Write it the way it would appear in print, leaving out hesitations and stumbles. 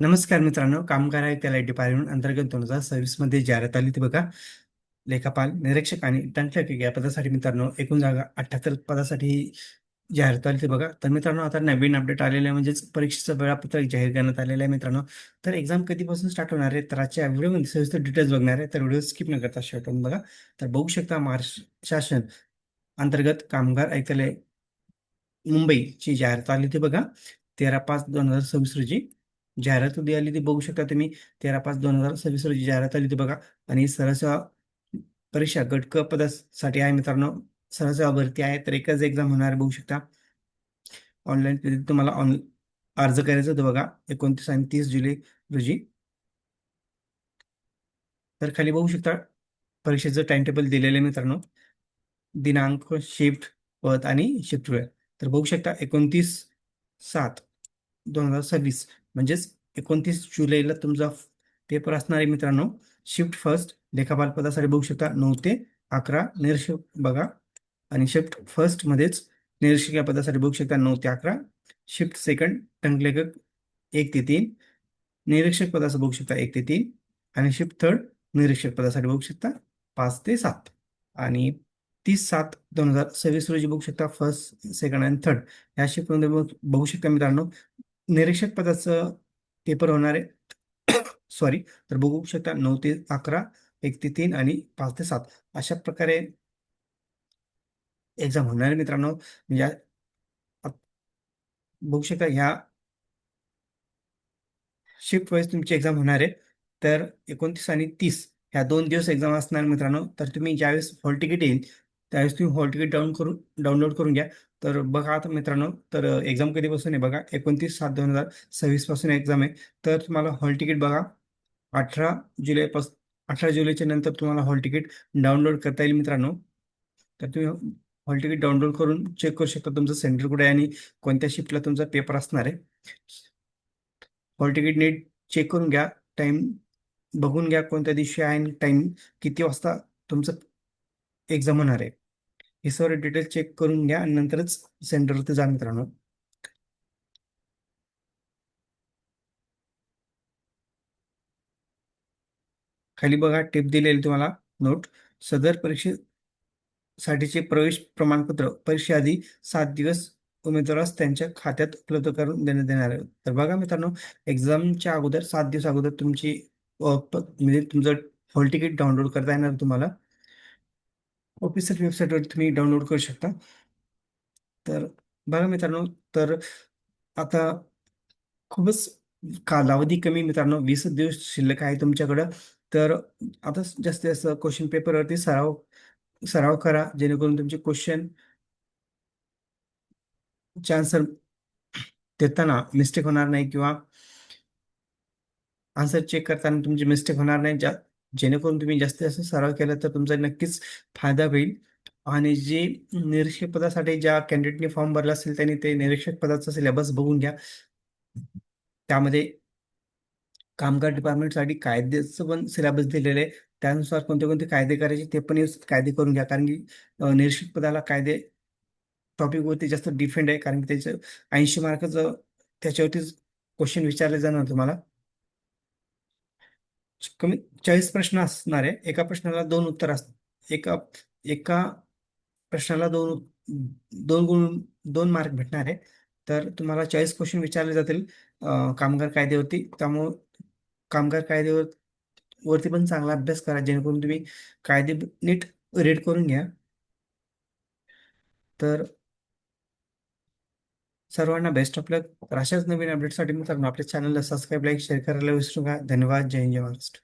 नमस्कार मित्रांनो, कामगार आयुक्तालय डिपार्टमेंट अंतर्गत 2026 मध्ये जाहिरात आली ती बघा. लेखापाल, निरीक्षक आणि टंकलेखक या पदासाठी मित्रांनो एकूण जागा 78 पदासाठी जाहिरात आली ती बघा. तर मित्रांनो आता नवीन अपडेट आलेलं आहे, म्हणजेच परीक्षेचं वेळापत्रक जाहीर करण्यात आलेलं आहे मित्रांनो. तर एक्झाम कधीपासून स्टार्ट होणार आहे तर आजच्या व्हिडिओमध्ये सविस्तर डिटेल्स बघणार आहे. तर व्हिडिओ स्किप न करता शेवटून बघा. तर बघू शकता महाराष्ट्र शासन अंतर्गत कामगार आयुक्तालय मुंबईची जाहिरात आली होती बघा. 13/5/2026 रोजी जाहिरात उद्या आली ती बघू शकता तुम्ही. 13/5/2026 रोजी जाहिरात आली होती बघा. आणि सरसेवा परीक्षा गट क पदासाठी आहे मित्रांनो. सरसेवा भरती आहे, तर एकच एक्झाम होणार आहे बघू शकता. ऑनलाईन तुम्हाला अर्ज करायचा होता बघा 29 आणि 30 जुलै रोजी. तर खाली बघू शकता परीक्षेचं टाइम टेबल दिलेलं आहे मित्रांनो. दिनांक, शिफ्ट, पद आणि शिफ्ट वेळ. तर बघू शकता 29/7/2026 म्हणजेच 29 जुलैला तुमचा पेपर असणार आहे मित्रांनो. शिफ्ट फर्स्ट लेखापाल पदासाठी बघू शकता 9 ते 11 निरीक्षक बघा. आणि शिफ्ट फर्स्ट मध्येच निरीक्षक या पदासाठी बघू शकता 9 ते 11. शिफ्ट सेकंड टंकलेखक 1 ते 3. निरीक्षक पदासाठी बघू शकता 1 ते 3. आणि शिफ्ट थर्ड निरीक्षक पदासाठी बघू शकता 5 ते 7. आणि 30/7/2026 रोजी बघू शकता फर्स्ट, सेकंड आणि थर्ड या शिफ्टमध्ये बघू शकता मित्रांनो. निरीक्षक पदाचं पेपर होणार आहे. सॉरी. तर बघू शकता 9 ते 11, 1 ते 3 आणि 5 ते 7 अशा प्रकारे एक्झाम होणार आहे मित्रांनो. म्हणजे बघू शकता ह्या शिफ्ट वाईज तुमची एक्झाम होणार आहे. तर 29 आणि 30 ह्या 2 दिवस एक्झाम असणार मित्रांनो. तर तुम्ही ज्यावेळेस हॉल तिकीट येईल त्यावेळेस तुम्ही हॉल तिकीट डाउनलोड करून घ्या. तर बघा आता मित्रांनो, तर एक्झाम कधीपासून आहे बघा. 29/7/2026 पासून एक्झाम आहे. तर तुम्हाला हॉल तिकीट बघा 18 जुलैपासून 18 जुलैच्या नंतर तुम्हाला हॉल तिकीट डाउनलोड करता येईल मित्रांनो. तर तुम्ही हॉल तिकीट डाउनलोड करून चेक करू शकता तुमचं सेंटर कुठे आहे आणि कोणत्या शिफ्टला तुमचा पेपर असणार आहे. हॉल तिकीट नीट चेक करून घ्या. टाइम बघून घ्या कोणत्या दिवशी आहे आणि टाइम किती वाजता तुमचं एक्झाम होणार आहे. हे सर्व डिटेल्स चेक करून घ्या आणि नंतरच सेंटरवरती जा मित्रांनो. खाली बघा टिप दिलेली तुम्हाला नोट. सदर परीक्षेसाठीचे प्रवेश प्रमाणपत्र परीक्षेआधी 7 दिवस उमेदवारास त्यांच्या खात्यात उपलब्ध करून देण्यात येणार आहे. तर बघा मित्रांनो, एक्झामच्या अगोदर 7 दिवस अगोदर तुमची म्हणजे तुमचं हॉल तिकीट डाउनलोड करता येणार तुम्हाला. ऑफिशियल वेबसाईटवर तुम्ही डाउनलोड करू शकता. तर बघा मित्रांनो, तर आता खूपच कालावधी कमी मित्रांनो, 20 दिवस शिल्लक आहे तुमच्याकडं. तर आता जास्तीत जास्त क्वेश्चन पेपरवरती सराव सराव करा, जेणेकरून तुमचे क्वेश्चन आन्सर देताना मिस्टेक होणार नाही किंवा आन्सर चेक करताना तुमची मिस्टेक होणार नाही. जेणेकरून तुम्ही जास्तीत जास्त सराव केला तर तुमचा नक्कीच फायदा होईल. आणि जे निरीक्षक पदासाठी ज्या कॅन्डिडेटने फॉर्म भरला असेल त्यांनी ते निरीक्षक पदाचा सिलेबस बघून घ्या. त्यामध्ये कामगार डिपार्टमेंटसाठी कायद्याचं पण सिलेबस दिलेलं आहे. त्यानुसार कोणते कोणते कायदे करायचे ते पण कायदे करून घ्या. कारण की निरीक्षक पदाला कायदे टॉपिकवरती जास्त डिफेंड आहे. कारण की त्याचं 80 मार्काचं त्याच्यावरतीच क्वेश्चन विचारले जाणार तुम्हाला. कमी 40 प्रश्न असणार आहे. एका प्रश्नाला 2 उत्तर असतात. एका एका प्रश्नाला 2 मार्क भेटणार आहे. तर तुम्हाला 40 क्वेश्चन विचारले जातील कामगार कायद्यावरती. त्यामुळं कामगार कायद्यावर वरती पण चांगला अभ्यास करा, जेणेकरून तुम्ही कायदे नीट रीड करून घ्या. तर सर्वांना बेस्ट ऑफ लक. तर अशाच नवीन अपडेटसाठी मित्रांनो आपल्या चॅनलला सबस्क्राईब, लाईक, शेअर करायला विसरू नका. धन्यवाद. जय हिंद, जय महाराष्ट्र.